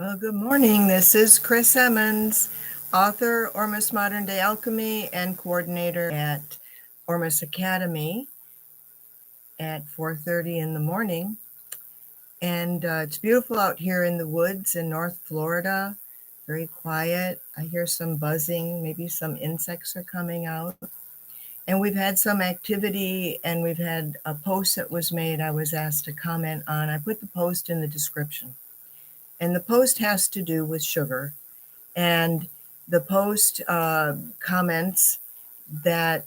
Well, good morning. This is Chris Emmons, author, Ormus Modern Day Alchemy, and coordinator at Ormus Academy at 4:30 in the morning. And it's beautiful out here in the woods in North Florida, very quiet. I hear some buzzing, maybe some insects are coming out. And we've had some activity, and we've had a post that was made I was asked to comment on. I put the post in the description. And the post has to do with sugar. And the post comments that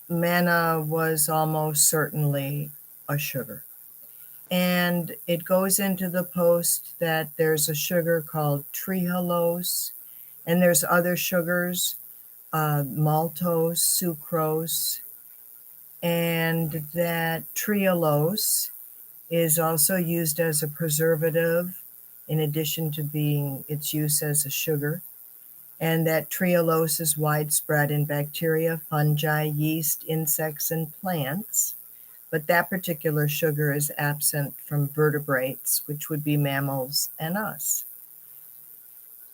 Manna was almost certainly a sugar. And it goes into the post that there's a sugar called Trehalose, and there's other sugars, maltose, sucrose, and that Trehalose is also used as a preservative in addition to being its use as a sugar, and that trehalose is widespread in bacteria, fungi, yeast, insects, and plants, but that particular sugar is absent from vertebrates, which would be mammals and us,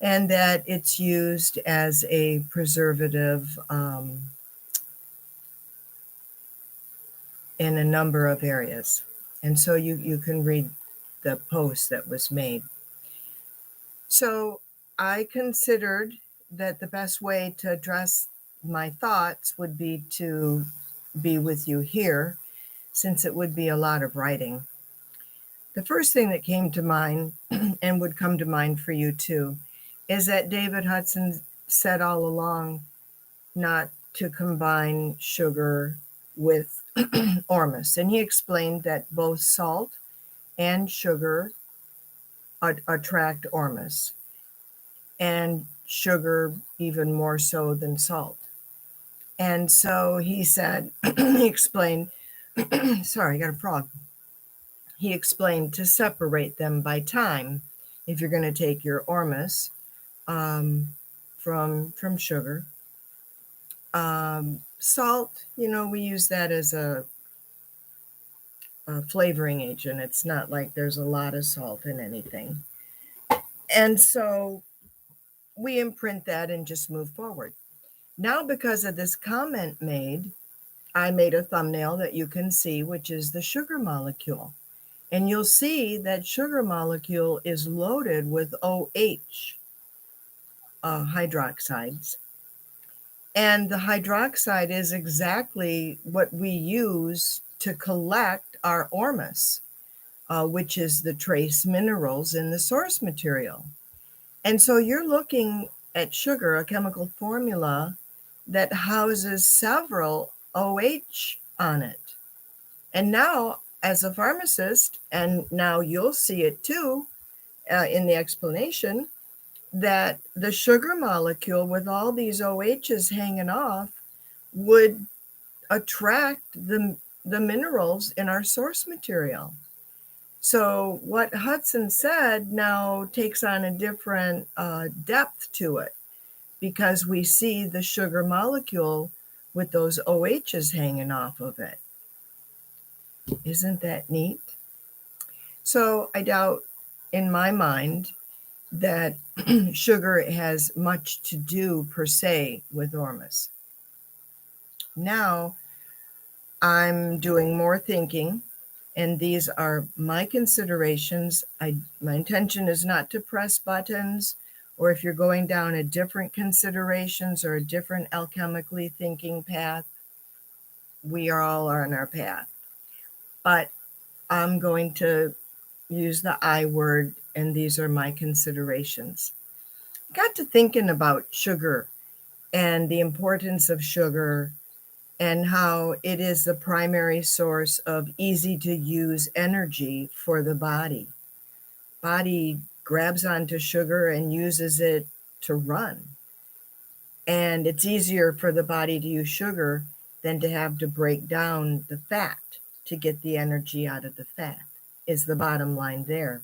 and that it's used as a preservative in a number of areas. And so you can read the post that was made. So I considered that the best way to address my thoughts would be to be with you here, since it would be a lot of writing. The first thing that came to mind, and would come to mind for you too, is that David Hudson said all along not to combine sugar with Ormus. And he explained that both salt and sugar attract Ormus, and sugar even more so than salt. And so he said, he explained, sorry, I got a frog. He explained to separate them by time. If you're going to take your Ormus from sugar, salt, we use that as a flavoring agent. It's not like there's a lot of salt in anything. And so we imprint that and just move forward. Now, because of this comment made, I made a thumbnail that you can see, which is the sugar molecule. And you'll see that sugar molecule is loaded with OH hydroxides. And the hydroxide is exactly what we use to collect our Ormus, which is the trace minerals in the source material. And so you're looking at sugar, a chemical formula that houses several OH on it. And now, as a pharmacist, and now you'll see it too in the explanation, that the sugar molecule with all these OHs hanging off would attract the minerals in our source material. So what Hudson said now takes on a different depth to it, because we see the sugar molecule with those OHs hanging off of it. Isn't that neat? So I doubt in my mind that sugar has much to do per se with Ormus. Now I'm doing more thinking, and these are my considerations. My intention is not to press buttons, or if you're going down a different considerations or a different alchemically thinking path, we are all on our path. But I'm going to use the I word, and these are my considerations. I got to thinking about sugar and the importance of sugar and how it is the primary source of easy to use energy for the body. Body grabs onto sugar and uses it to run. And it's easier for the body to use sugar than to have to break down the fat to get the energy out of the fat, is the bottom line there.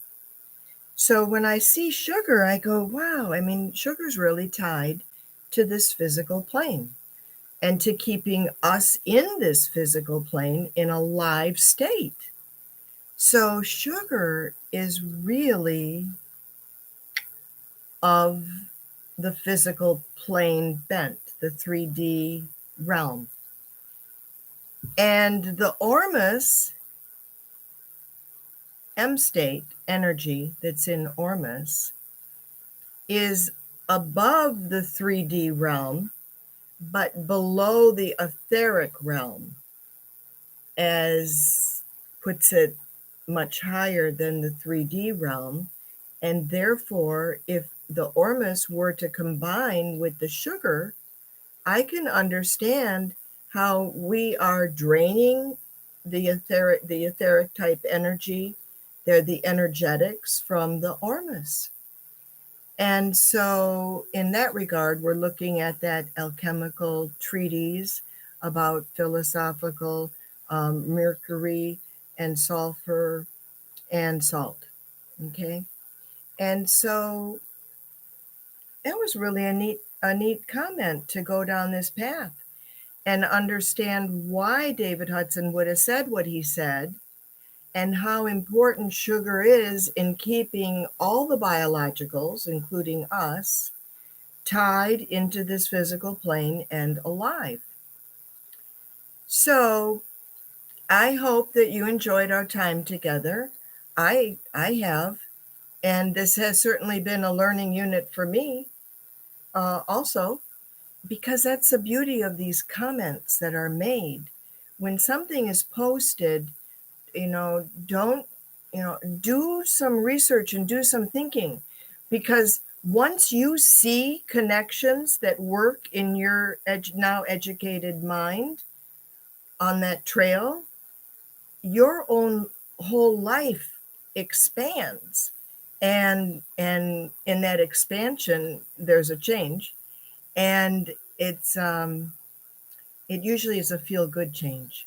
So when I see sugar, I go, wow, sugar's really tied to this physical plane and to keeping us in this physical plane in a live state. So sugar is really of the physical plane bent, the 3D realm. And the Ormus M state energy that's in Ormus is above the 3D realm, but below the etheric realm, as puts it much higher than the 3D realm. And therefore, if the Ormus were to combine with the sugar, I can understand how we are draining the etheric type energy. They're the energetics from the Ormus. And so in that regard, we're looking at that alchemical treatise about philosophical mercury and sulfur and salt. Okay. And so that was really a neat comment to go down this path and understand why David Hudson would have said what he said and how important sugar is in keeping all the biologicals, including us, tied into this physical plane and alive. So I hope that you enjoyed our time together. I have, and this has certainly been a learning unit for me also, because that's the beauty of these comments that are made. When something is posted, don't, do some research and do some thinking, because once you see connections that work in your now educated mind on that trail, your own whole life expands. And in that expansion, there's a change. And it usually is a feel-good change,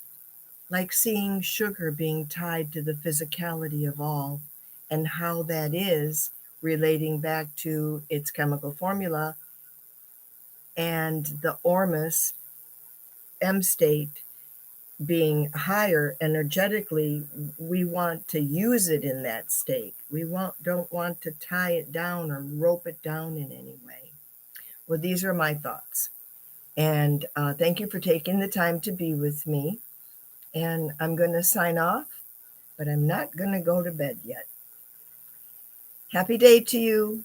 like seeing sugar being tied to the physicality of all and how that is relating back to its chemical formula and the Ormus M state being higher energetically. We want to use it in that state. We don't want to tie it down or rope it down in any way. Well, these are my thoughts. And thank you for taking the time to be with me. And I'm going to sign off, but I'm not going to go to bed yet. Happy day to you.